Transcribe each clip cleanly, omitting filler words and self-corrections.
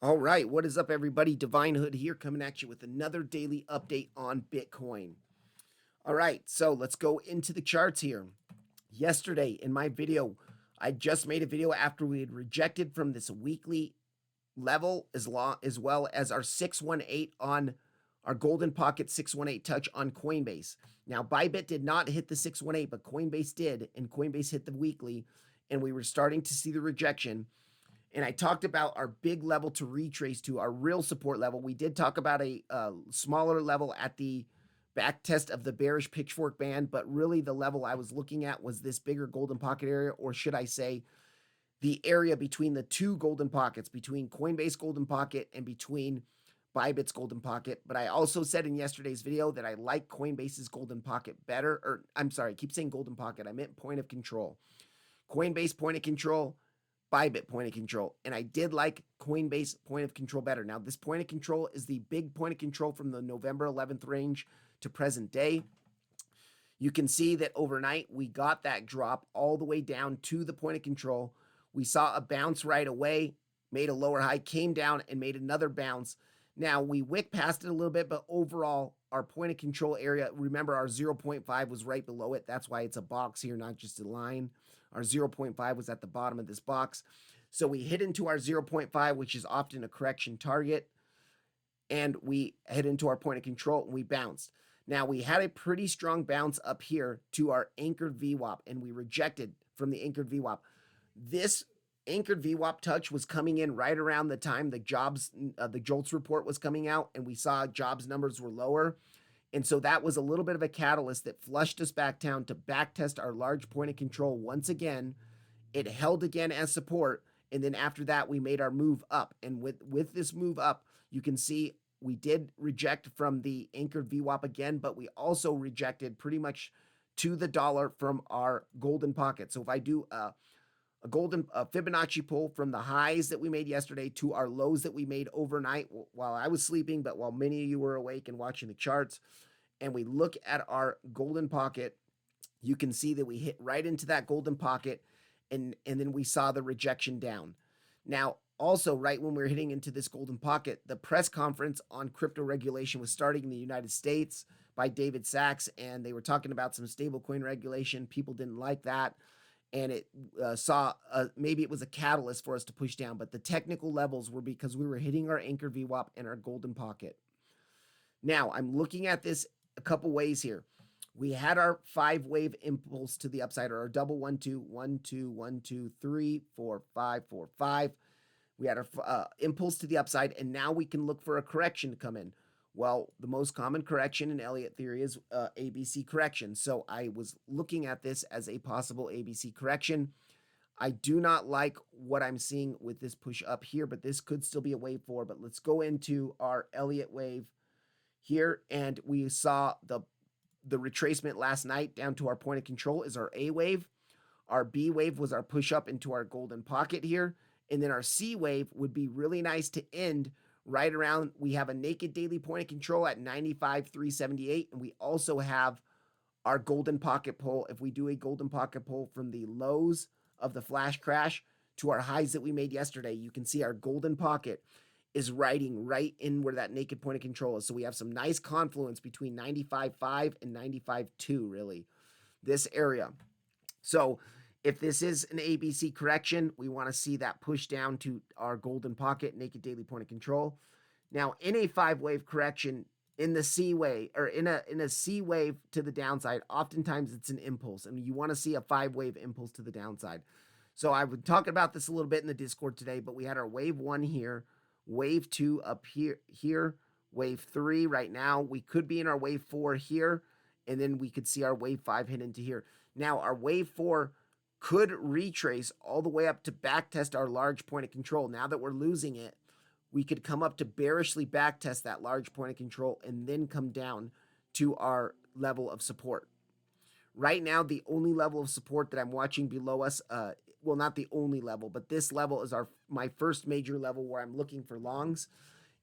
All right, what is up, everybody? Divine Hood here, coming at you with another daily update on Bitcoin. All right, so let's go into the charts here. Yesterday, in my video, I just made a video after we had rejected from this weekly level as well as our 618 on our golden pocket 618 touch on Coinbase. Now, Bybit did not hit the 618, but Coinbase did, and Coinbase hit the weekly, and we were starting to see the rejection. And I talked about our big level to retrace to our real support level. We did talk about a smaller level at the back test of the bearish pitchfork band, but really the level I was looking at was this bigger golden pocket area, or should I say the area between the two golden pockets, between Coinbase golden pocket and between Bybit's golden pocket. But I also said in yesterday's video that I like Coinbase's golden pocket better, or I'm sorry, I keep saying golden pocket. I meant point of control. Coinbase point of control, Bybit point of control. And I did like Coinbase point of control better. Now, this point of control is the big point of control from the November 11th range to present day. You can see that overnight we got that drop all the way down to the point of control. We saw a bounce right away, made a lower high, came down and made another bounce. Now, we wick past it a little bit, but overall, our point of control area, remember our 0.5 was right below it. That's why it's a box here, not just a line. Our 0.5 was at the bottom of this box. So we hit into our 0.5, which is often a correction target, and we hit into our point of control and we bounced. Now, we had a pretty strong bounce up here to our anchored VWAP, and we rejected from the anchored VWAP. This anchored VWAP touch was coming in right around the time the JOLTS report was coming out, and we saw jobs numbers were lower. And so that was a little bit of a catalyst that flushed us back down to back test our large point of control once again. It held again as support, and then after that, we made our move up. And with this move up, you can see we did reject from the anchored VWAP again, but we also rejected pretty much to the dollar from our golden pocket. So if I do a Fibonacci pull from the highs that we made yesterday to our lows that we made overnight while I was sleeping, but while many of you were awake and watching the charts, and we look at our golden pocket, you can see that we hit right into that golden pocket, and then we saw the rejection down. Now, also, right when we were hitting into this golden pocket, the press conference on crypto regulation was starting in the United States by David Sachs, and they were talking about some stablecoin regulation. People didn't like that, and it maybe it was a catalyst for us to push down, but the technical levels were because we were hitting our anchor VWAP and our golden pocket. Now, I'm looking at this a couple ways here. We had our 5-wave impulse to the upside, or our double 1 2 1 2 1 2 3 4 5 4 5. We had our impulse to the upside, and now we can look for a correction to come in. Well, the most common correction in Elliott theory is ABC correction. So I was looking at this as a possible ABC correction. I do not like what I'm seeing with this push up here, but this could still be a wave 4. But let's go into our Elliott wave here, and we saw the retracement last night down to our point of control is our A wave. Our B wave was our push up into our golden pocket here. And then our C wave would be really nice to end right around. We have a naked daily point of control at 95,378. And we also have our golden pocket pull. If we do a golden pocket pull from the lows of the flash crash to our highs that we made yesterday, you can see our golden pocket is riding right in where that naked point of control is. So we have some nice confluence between 95.5 and 95.2, really, this area. So if this is an ABC correction, we want to see that push down to our golden pocket, naked daily point of control. Now, in a 5-wave correction, in the C wave, or in a C wave to the downside, oftentimes it's an impulse, and you want to see a 5-wave impulse to the downside. So I would talk about this a little bit in the Discord today, but we had our wave 1 here, wave 2 up here, wave 3 right now. We could be in our wave 4 here, and then we could see our wave 5 hit into here. Now, our wave 4 could retrace all the way up to backtest our large point of control. Now that we're losing it, we could come up to bearishly backtest that large point of control and then come down to our level of support. Right now, the only level of support that I'm watching below us, well, not the only level, but this level is my first major level where I'm looking for longs.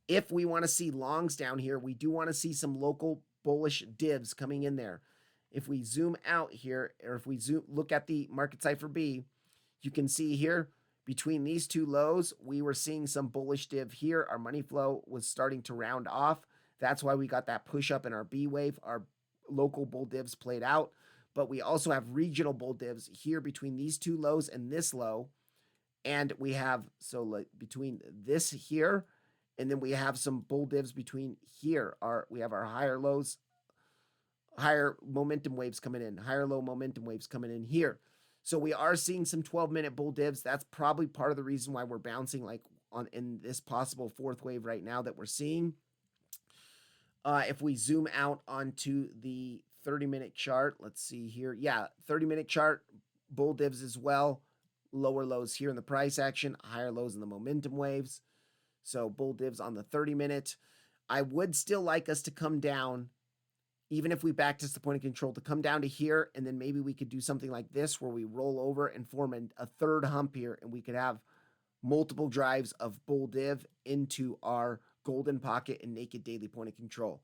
If we want to see longs down here, we do want to see some local bullish divs coming in there. If we zoom out here, or if we look at the market cipher B, you can see here Between these two lows, we were seeing some bullish div here. Our money flow was starting to round off. That's why we got that push up in our B wave. Our local bull divs played out, but we also have regional bull divs here between these two lows and this low. And we have, so like between this here, and then we have some bull divs between here. We have our higher lows, higher momentum waves coming in, higher low momentum waves coming in here. So we are seeing some 12-minute bull divs. That's probably part of the reason why we're bouncing like on in this possible fourth wave right now that we're seeing. If we zoom out onto the 30-minute chart, let's see here. Yeah, 30-minute chart, bull divs as well. Lower lows here in the price action, higher lows in the momentum waves. So bull divs on the 30-minute. I would still like us to come down, even if we backtest the point of control, to come down to here, and then maybe we could do something like this where we roll over and form a third hump here, and we could have multiple drives of bull div into our golden pocket and naked daily point of control.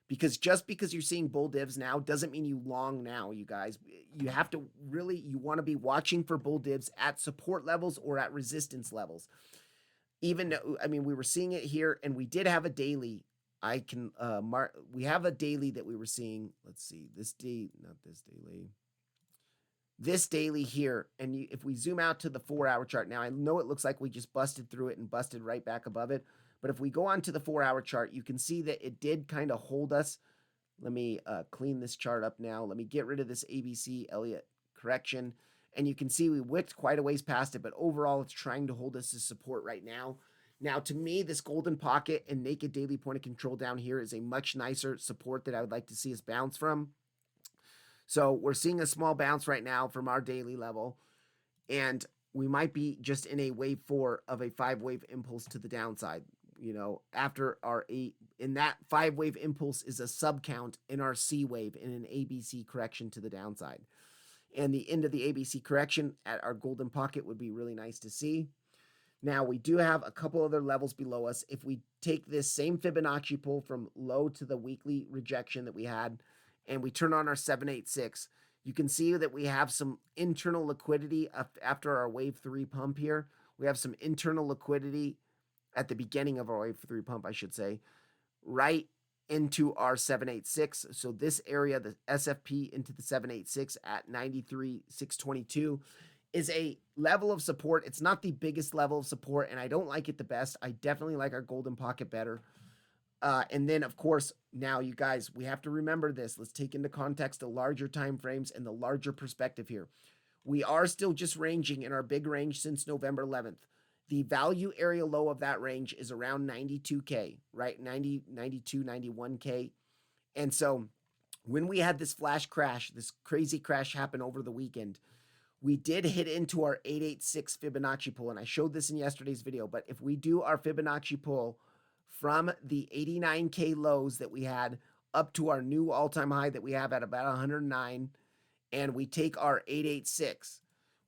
Because just because you're seeing bull divs now doesn't mean you long now, you guys. You have to really, you want to be watching for bull divs at support levels or at resistance levels. Even, I mean, we were seeing it here, and we did have a daily. I can mark. We have a daily that we were seeing. Let's see, this day, not this daily. This daily here, and if we zoom out to the 4-hour chart, now I know it looks like we just busted through it and busted right back above it, but if we go on to the 4-hour chart, you can see that it did kind of hold us. Let me clean this chart up now. Let me get rid of this ABC Elliott correction, and you can see we wicked quite a ways past it, but overall it's trying to hold us as support right now. Now, to me, this golden pocket and naked daily point of control down here is a much nicer support that I would like to see us bounce from. So we're seeing a small bounce right now from our daily level, and we might be just in a wave 4 of a 5-wave impulse to the downside. You know, after our 8, and that 5-wave impulse is a sub count in our C wave in an ABC correction to the downside. And the end of the ABC correction at our golden pocket would be really nice to see. Now, we do have a couple other levels below us. If we take this same Fibonacci pull from low to the weekly rejection that we had, and we turn on our 786, you can see that we have some internal liquidity after our wave 3 pump here. We have some internal liquidity at the beginning of our wave 3 pump, I should say, right into our 786. So this area, the SFP into the 786 at 93,622, is a level of support. It's not the biggest level of support, and I don't like it the best. I definitely like our golden pocket better. And then, of course, now you guys, we have to remember this. Let's take into context the larger time frames and the larger perspective here. We are still just ranging in our big range since November 11th. The value area low of that range is around 92K, right? 90, 92, 91K. And so when we had this flash crash, this crazy crash happen over the weekend, we did hit into our 886 Fibonacci pull, and I showed this in yesterday's video, but if we do our Fibonacci pull from the 89K lows that we had up to our new all-time high that we have at about 109, and we take our 886,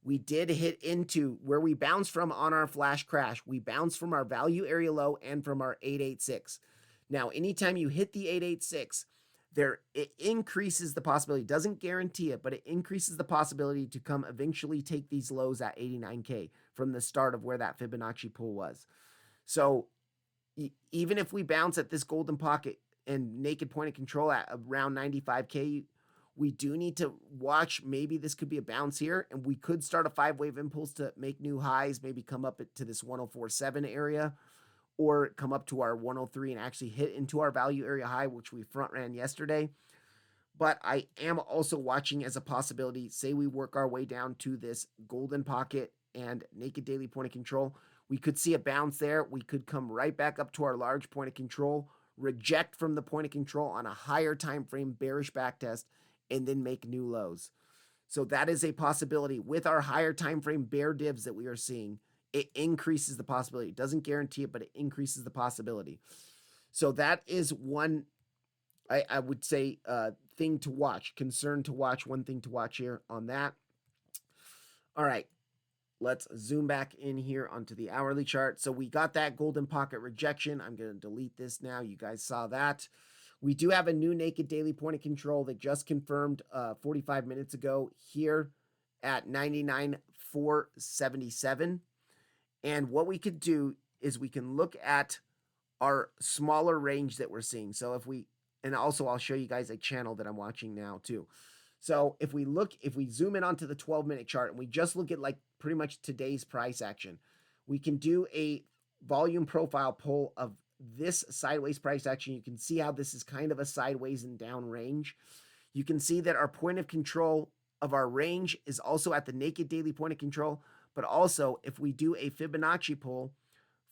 we did hit into where we bounced from on our flash crash. We bounced from our value area low and from our 886. Now, anytime you hit the 886, it increases the possibility, doesn't guarantee it, but it increases the possibility to come eventually take these lows at 89K from the start of where that Fibonacci pull was. So even if we bounce at this golden pocket and naked point of control at around 95K, we do need to watch. Maybe this could be a bounce here, and we could start a 5-wave impulse to make new highs, maybe come up to this 104.7 area, or come up to our 103 and actually hit into our value area high, which we front ran yesterday. But I am also watching as a possibility, say we work our way down to this golden pocket and naked daily point of control. We could see a bounce there. We could come right back up to our large point of control, reject from the point of control on a higher time frame bearish backtest, and then make new lows. So that is a possibility. With our higher time frame bear divs that we are seeing, it increases the possibility. It doesn't guarantee it, but it increases the possibility. So that is one, I would say, thing to watch, concern to watch, one thing to watch here on that. All right. Let's zoom back in here onto the hourly chart. So we got that golden pocket rejection. I'm going to delete this now. You guys saw that. We do have a new naked daily point of control that just confirmed 45 minutes ago here at 99,477. And what we could do is we can look at our smaller range that we're seeing. So if we, and also I'll show you guys a channel that I'm watching now too. So if we zoom in onto the 12-minute chart and we just look at like pretty much today's price action, we can do a volume profile pull of this sideways price action. You can see how this is kind of a sideways and down range. You can see that our point of control of our range is also at the naked daily point of control, but also if we do a Fibonacci pull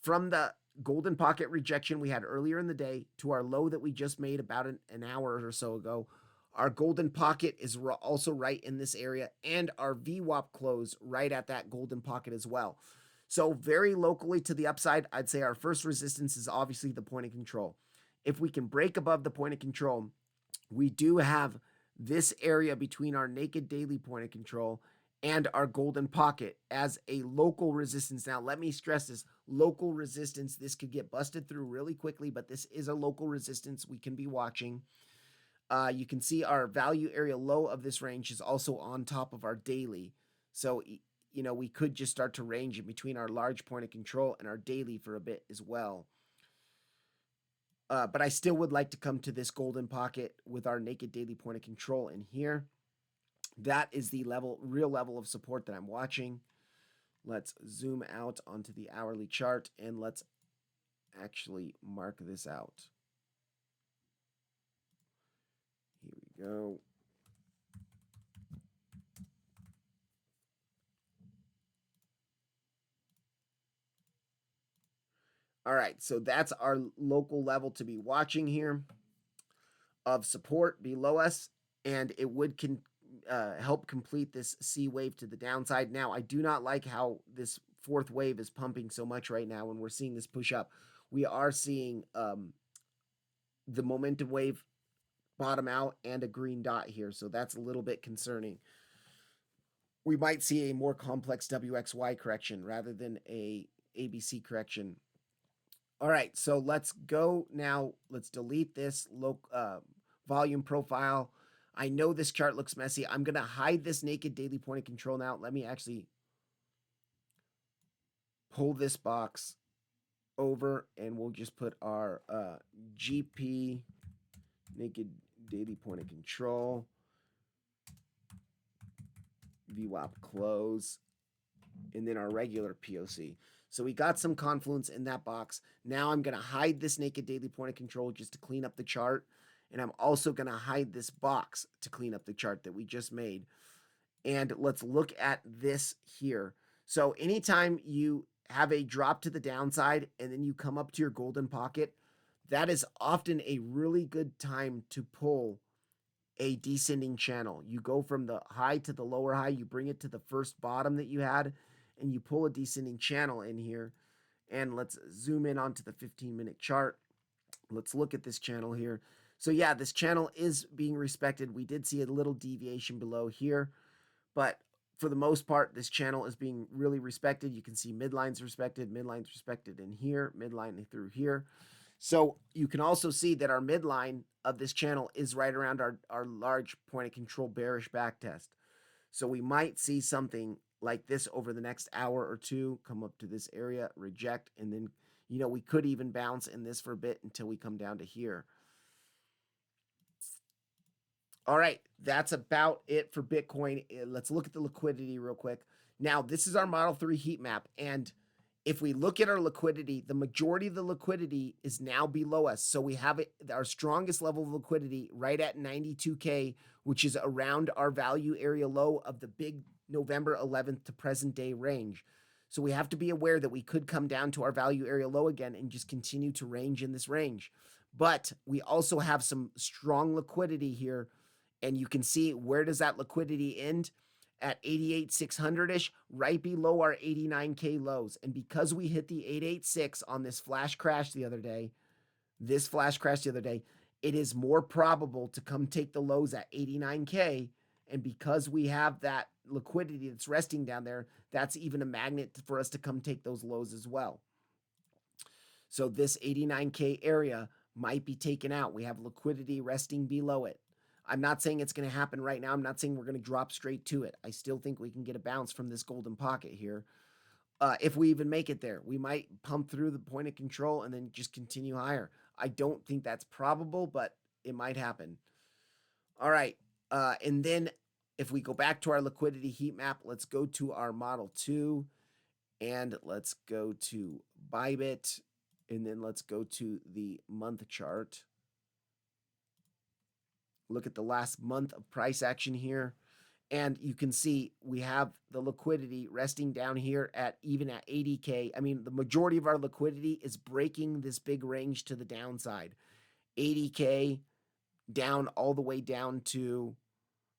from the golden pocket rejection we had earlier in the day to our low that we just made about an hour or so ago, our golden pocket is also right in this area, and our VWAP close right at that golden pocket as well. So very locally to the upside, I'd say our first resistance is obviously the point of control. If we can break above the point of control, we do have this area between our naked daily point of control and our golden pocket as a local resistance. Now, let me stress this local resistance. This could get busted through really quickly, but this is a local resistance we can be watching. You can see our value area low of this range is also on top of our daily. So, we could just start to range in between our large point of control and our daily for a bit as well. But I still would like to come to this golden pocket with our naked daily point of control in here. That is the real level of support that I'm watching. Let's zoom out onto the hourly chart and let's actually mark this out. Here we go. All right, so that's our local level to be watching here of support below us, and it would help complete this C wave to the downside. Now, I do not like how this fourth wave is pumping so much right now when we're seeing this push up. We are seeing the momentum wave bottom out and a green dot here, so that's a little bit concerning. We might see a more complex WXY correction rather than a ABC correction. All right, so let's go now. Let's delete this volume profile. I know this chart looks messy. I'm going to hide this naked daily point of control now. Let me actually pull this box over and we'll just put our GP naked daily point of control, VWAP close, and then our regular POC. So we got some confluence in that box. Now I'm going to hide this naked daily point of control just to clean up the chart. And I'm also going to hide this box to clean up the chart that we just made. And let's look at this here. So anytime you have a drop to the downside and then you come up to your golden pocket, that is often a really good time to pull a descending channel. You go from the high to the lower high, you bring it to the first bottom that you had, and you pull a descending channel in here. And let's zoom in onto the 15-minute chart. Let's look at this channel here. So yeah, this channel is being respected. We did see a little deviation below here, but for the most part, this channel is being really respected. You can see midlines respected in here, midline through here. So you can also see that our midline of this channel is right around our large point of control bearish back test. So we might see something like this over the next hour or two, come up to this area, reject, and then, we could even bounce in this for a bit until we come down to here. All right, that's about it for Bitcoin. Let's look at the liquidity real quick. Now, this is our Model 3 heat map, and if we look at our liquidity, the majority of the liquidity is now below us. So we have our strongest level of liquidity right at 92K, which is around our value area low of the big November 11th to present day range. So we have to be aware that we could come down to our value area low again and just continue to range in this range. But we also have some strong liquidity here, and you can see where does that liquidity end? At 88,600-ish, right below our 89K lows. And because we hit the 886 on this flash crash the other day, it is more probable to come take the lows at 89K. And because we have that liquidity that's resting down there, that's even a magnet for us to come take those lows as well. So this 89K area might be taken out. We have liquidity resting below it. I'm not saying it's going to happen right now. I'm not saying we're going to drop straight to it. I still think we can get a bounce from this golden pocket here. If we even make it there, we might pump through the point of control and then just continue higher. I don't think that's probable, but it might happen. All right. And then if we go back to our liquidity heat map, let's go to our Model 2 and let's go to Bybit. And then let's go to the month chart. Look at the last month of price action here. And you can see we have the liquidity resting down here at even at 80K. I mean, the majority of our liquidity is breaking this big range to the downside. 80K down all the way down to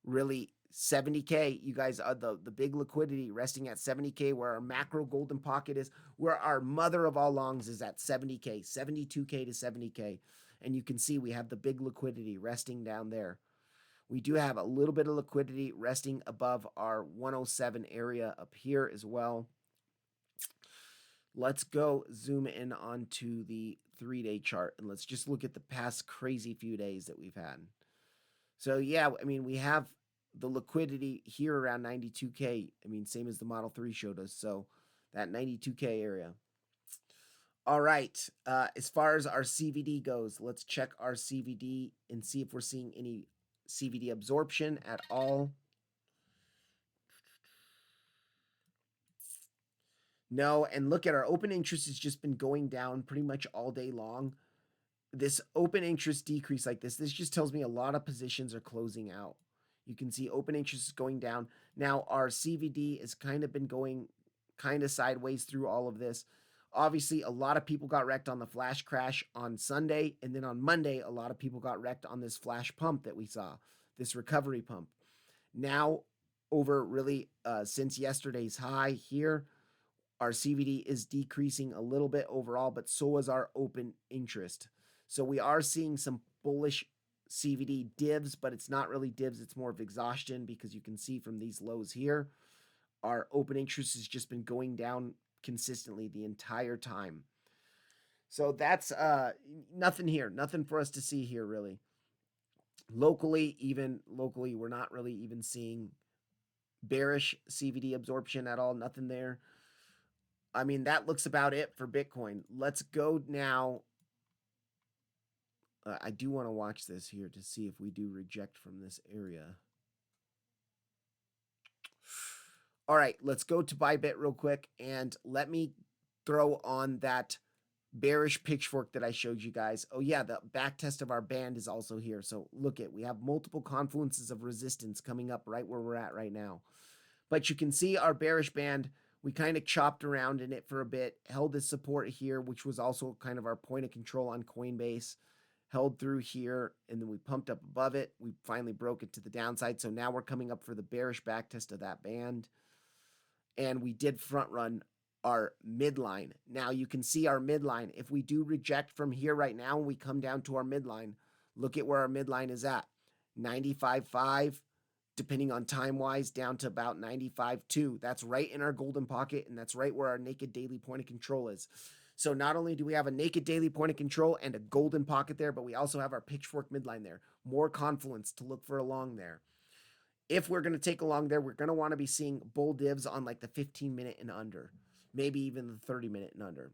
really 70K. You guys are the big liquidity resting at 70K, where our macro golden pocket is, where our mother of all longs is at 70K, 72K to 70K. And you can see we have the big liquidity resting down there. We do have a little bit of liquidity resting above our 107 area up here as well. Let's go zoom in onto the 3-day chart and let's just look at the past crazy few days that we've had. So yeah, I mean, we have the liquidity here around 92K. I mean, same as the Model 3 showed us. So that 92K area. All right. As far as our CVD goes, let's check our CVD and see if we're seeing any CVD absorption at all. No, and look at our open interest has just been going down pretty much all day long. This open interest decrease like this just tells me a lot of positions are closing out. You can see open interest is going down. Now our CVD has kind of been going kind of sideways through all of this. Obviously, a lot of people got wrecked on the flash crash on Sunday. And then on Monday, a lot of people got wrecked on this flash pump that we saw, this recovery pump. Now, over really since yesterday's high here, our CVD is decreasing a little bit overall, but so is our open interest. So we are seeing some bullish CVD divs, but it's not really divs. It's more of exhaustion, because you can see from these lows here, our open interest has just been going down consistently the entire time. So that's nothing here, nothing for us to see here really. Locally, we're not really even seeing bearish CVD absorption at all, nothing there. I mean, that looks about it for Bitcoin. Let's go now. I do want to watch this here to see if we do reject from this area. All right, let's go to Bybit real quick and let me throw on that bearish pitchfork that I showed you guys. Oh yeah, the back test of our band is also here. So look at, we have multiple confluences of resistance coming up right where we're at right now. But you can see our bearish band, we kind of chopped around in it for a bit, held this support here, which was also kind of our point of control on Coinbase, held through here, and then we pumped up above it. We finally broke it to the downside. So now we're coming up for the bearish backtest of that band. And we did front run our midline. Now you can see our midline. If we do reject from here right now, we come down to our midline. Look at where our midline is at. 95.5, depending on time-wise, down to about 95.2. That's right in our golden pocket, and that's right where our naked daily point of control is. So not only do we have a naked daily point of control and a golden pocket there, but we also have our pitchfork midline there. More confluence to look for along there. If we're going to take along there, we're going to want to be seeing bull divs on like the 15-minute and under, maybe even the 30-minute and under.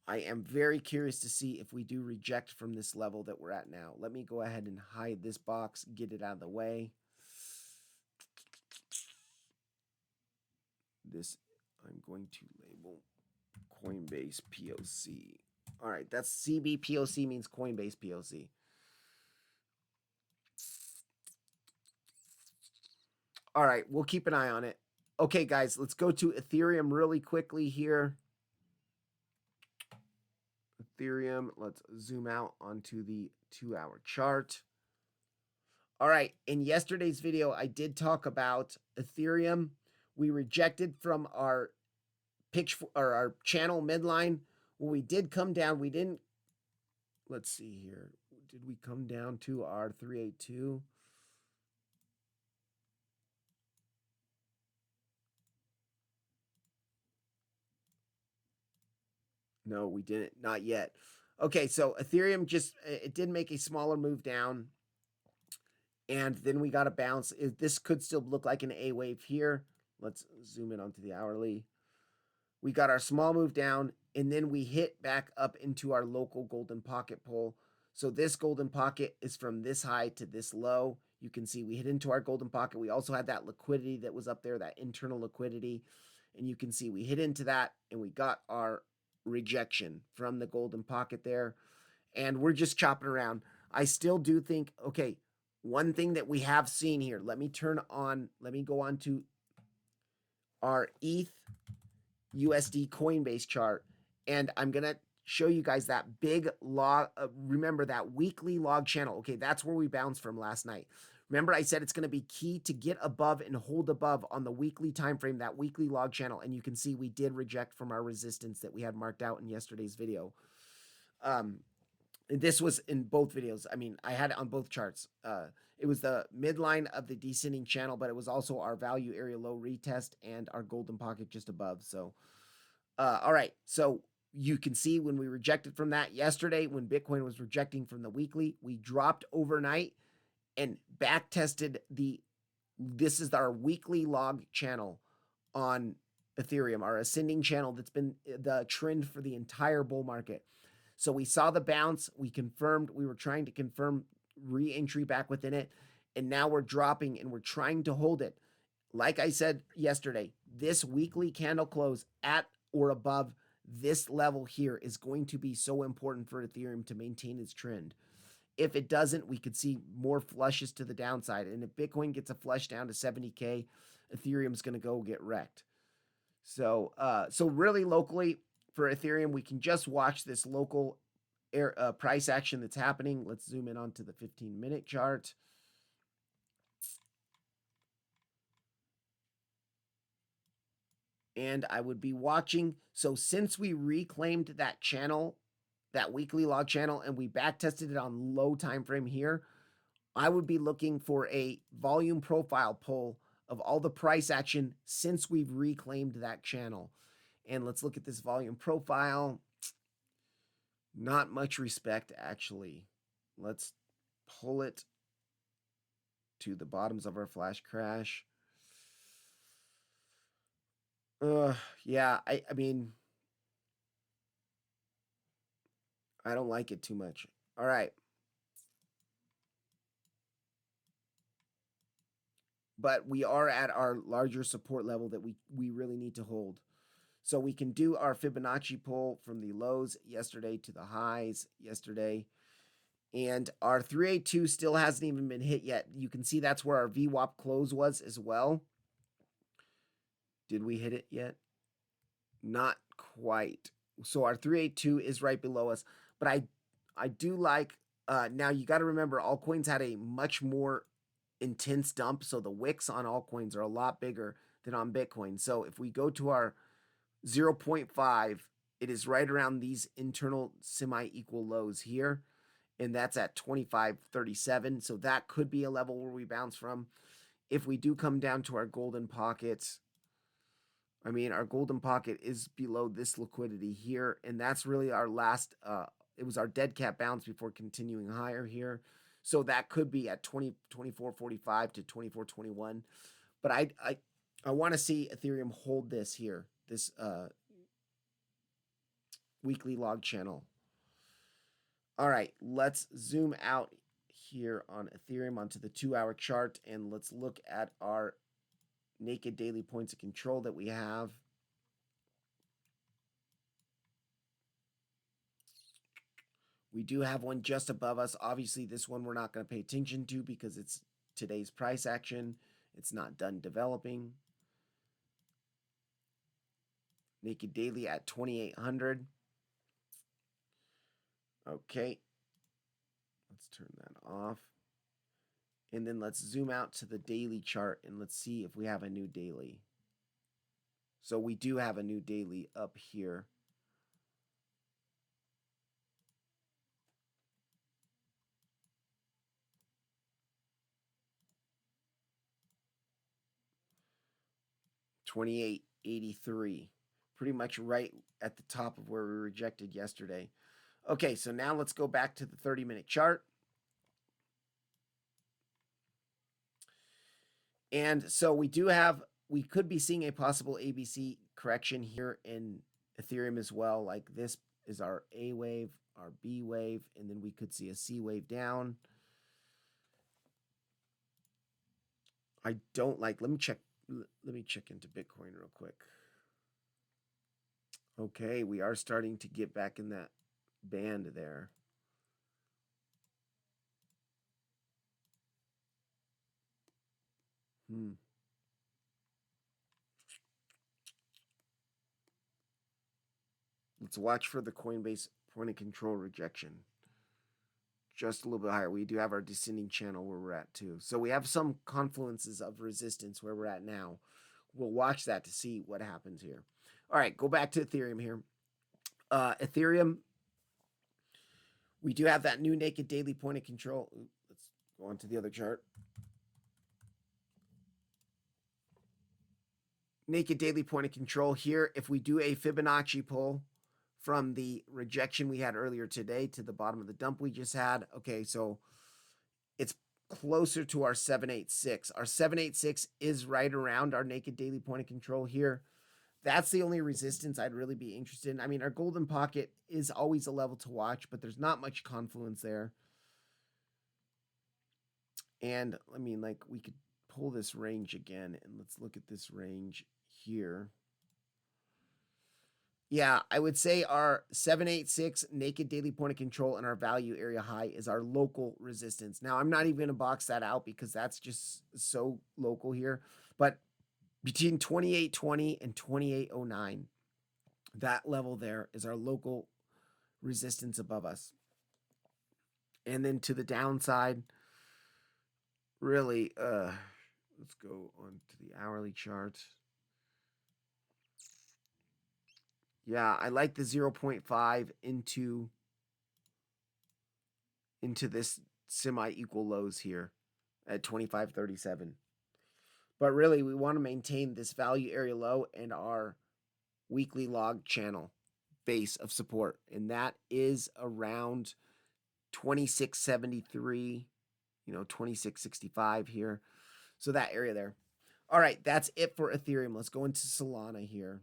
I am very curious to see if we do reject from this level that we're at now. Let me go ahead and hide this box, get it out of the way. This I'm going to label Coinbase POC. All right, that's CB POC means Coinbase POC. All right, we'll keep an eye on it. Okay, guys, let's go to Ethereum really quickly here. Ethereum, let's zoom out onto the 2-hour chart. All right, in yesterday's video, I did talk about Ethereum. We rejected from our pitch or our channel midline. When we did come down, we didn't, let's see here. Did we come down to our 382? No, we didn't. Not yet. Okay, so Ethereum just, it did make a smaller move down. And then we got a bounce. This could still look like an A wave here. Let's zoom in onto the hourly. We got our small move down, and then we hit back up into our local golden pocket pull. So this golden pocket is from this high to this low. You can see we hit into our golden pocket. We also had that liquidity that was up there, that internal liquidity. And you can see we hit into that and we got our rejection from the golden pocket there. And we're just chopping around. I still do think, okay, one thing that we have seen here, let me go on to our ETH USD Coinbase chart, and I'm going to show you guys that big log. Remember that weekly log channel. Okay, that's where we bounced from last night. Remember, I said it's going to be key to get above and hold above on the weekly time frame, that weekly log channel. And you can see we did reject from our resistance that we had marked out in yesterday's video. This was in both videos. I mean, I had it on both charts. It was the midline of the descending channel, but it was also our value area low retest and our golden pocket just above. So, all right. So you can see when we rejected from that yesterday, when Bitcoin was rejecting from the weekly, we dropped overnight and back tested this is our weekly log channel on Ethereum, our ascending channel that's been the trend for the entire bull market. So we saw the bounce, we were trying to confirm re-entry back within it, and now we're dropping and we're trying to hold it. Like I said yesterday, this weekly candle close at or above this level here is going to be so important for Ethereum to maintain its trend. If it doesn't, we could see more flushes to the downside. And if Bitcoin gets a flush down to 70K, Ethereum's going to go get wrecked. So really locally for Ethereum, we can just watch this local price action that's happening. Let's zoom in onto the 15-minute chart. And I would be watching. So since we reclaimed that channel, that weekly log channel, and we back tested it on low time frame here, I would be looking for a volume profile pull of all the price action since we've reclaimed that channel. And let's look at this volume profile. Not much respect, actually. Let's pull it to the bottoms of our flash crash. Yeah, I mean, I don't like it too much. All right. But we are at our larger support level that we really need to hold. So we can do our Fibonacci pull from the lows yesterday to the highs yesterday. And our 382 still hasn't even been hit yet. You can see that's where our VWAP close was as well. Did we hit it yet? Not quite. So our 382 is right below us. But I do like, now you got to remember, altcoins had a much more intense dump. So the wicks on altcoins are a lot bigger than on Bitcoin. So if we go to our 0.5, it is right around these internal semi-equal lows here. And that's at 25.37. So that could be a level where we bounce from. If we do come down to our golden pockets, I mean, our golden pocket is below this liquidity here. And that's really our last, it was our dead cat bounce before continuing higher here. So that could be at 24.45 to 24.21. But I want to see Ethereum hold this here, this weekly log channel. All right, let's zoom out here on Ethereum onto the 2-hour chart, and let's look at our naked daily points of control that we have. We do have one just above us. Obviously, this one we're not going to pay attention to because it's today's price action. It's not done developing. Naked daily at 2,800. Okay. Let's turn that off. And then let's zoom out to the daily chart and let's see if we have a new daily. So we do have a new daily up here. $28.83, pretty much right at the top of where we rejected yesterday. Okay, so now let's go back to the 30-minute chart. And so we could be seeing a possible ABC correction here in Ethereum as well. Like this is our A wave, our B wave, and then we could see a C wave down. I don't like, let me check into Bitcoin real quick. Okay, we are starting to get back in that band there. Let's watch for the Coinbase point of control rejection. Just a little bit higher. We do have our descending channel where we're at too. So we have some confluences of resistance where we're at now. We'll watch that to see what happens here. All right, go back to Ethereum here. Ethereum, we do have that new naked daily point of control. Let's go on to the other chart. Naked daily point of control here. If we do a Fibonacci pull from the rejection we had earlier today to the bottom of the dump we just had, okay, so it's closer to our 786. Our 786 is right around our naked daily point of control here. That's the only resistance I'd really be interested in. I mean, our golden pocket is always a level to watch, but there's not much confluence there. And I mean, like, we could pull this range again, and let's look at this range here. Yeah, I would say our 786 naked daily point of control and our value area high is our local resistance. Now, I'm not even going to box that out because that's just so local here. But between 2820 and 2809, that level there is our local resistance above us. And then to the downside, really, let's go on to the hourly chart. Yeah, I like the 0.5 into this semi-equal lows here at 25.37. But really, we want to maintain this value area low and our weekly log channel base of support. And that is around 2673, 2665 here. So that area there. All right, that's it for Ethereum. Let's go into Solana here.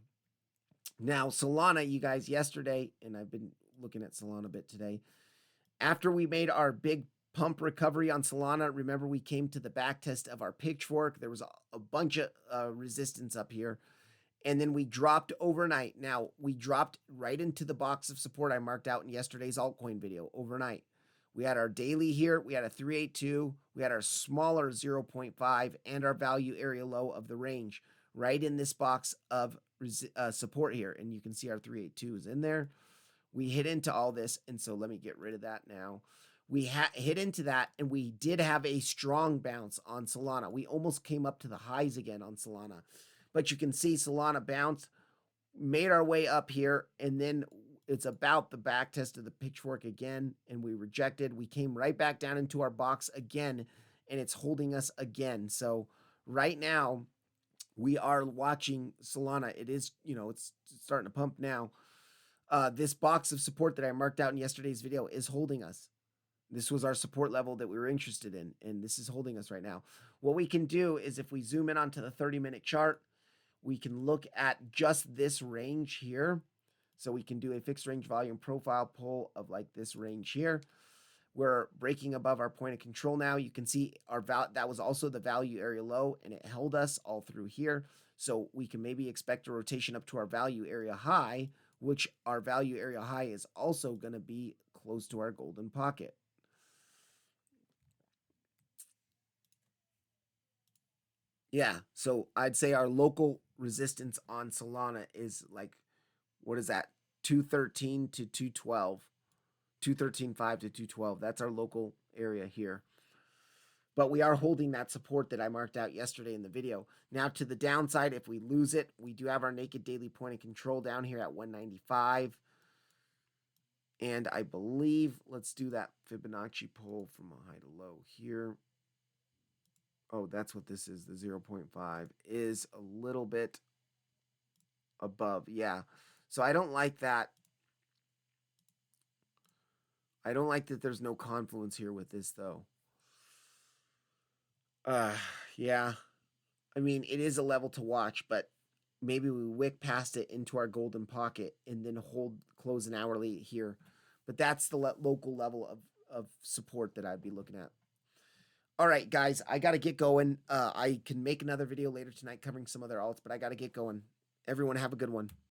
Now, Solana, you guys, yesterday, and I've been looking at Solana a bit today, after we made our big pump recovery on Solana, remember we came to the back test of our pitchfork. There was a bunch of resistance up here. And then we dropped overnight. Now, we dropped right into the box of support I marked out in yesterday's altcoin video overnight. We had our daily here. We had a 382. We had our smaller 0.5 and our value area low of the range right in this box of support here. And you can see our 382 is in there. We hit into all this. And so let me get rid of that now. We hit into that, and we did have a strong bounce on Solana. We almost came up to the highs again on Solana. But you can see Solana bounced, made our way up here, and then it's about the back test of the pitchfork again, and we rejected. We came right back down into our box again, and it's holding us again. So right now, we are watching Solana. It is, it's starting to pump now. This box of support that I marked out in yesterday's video is holding us. This was our support level that we were interested in, and this is holding us right now. What we can do is if we zoom in onto the 30-minute chart, we can look at just this range here. So we can do a fixed range volume profile pull of like this range here. We're breaking above our point of control now. You can see that was also the value area low, and it held us all through here. So we can maybe expect a rotation up to our value area high, which our value area high is also going to be close to our golden pocket. Yeah, so I'd say our local resistance on Solana is like, what is that? 213 to 212. 213.5 to 212. That's our local area here. But we are holding that support that I marked out yesterday in the video. Now to the downside, if we lose it, we do have our naked daily point of control down here at 195. And I believe, let's do that Fibonacci pull from a high to low here. Oh, that's what this is. The 0.5 is a little bit above. Yeah. So I don't like that. I don't like that there's no confluence here with this, though. Yeah. I mean, it is a level to watch, but maybe we wick past it into our golden pocket and then hold close an hourly here. But that's the local level of support that I'd be looking at. All right, guys, I got to get going. I can make another video later tonight covering some other alts, but I got to get going. Everyone have a good one.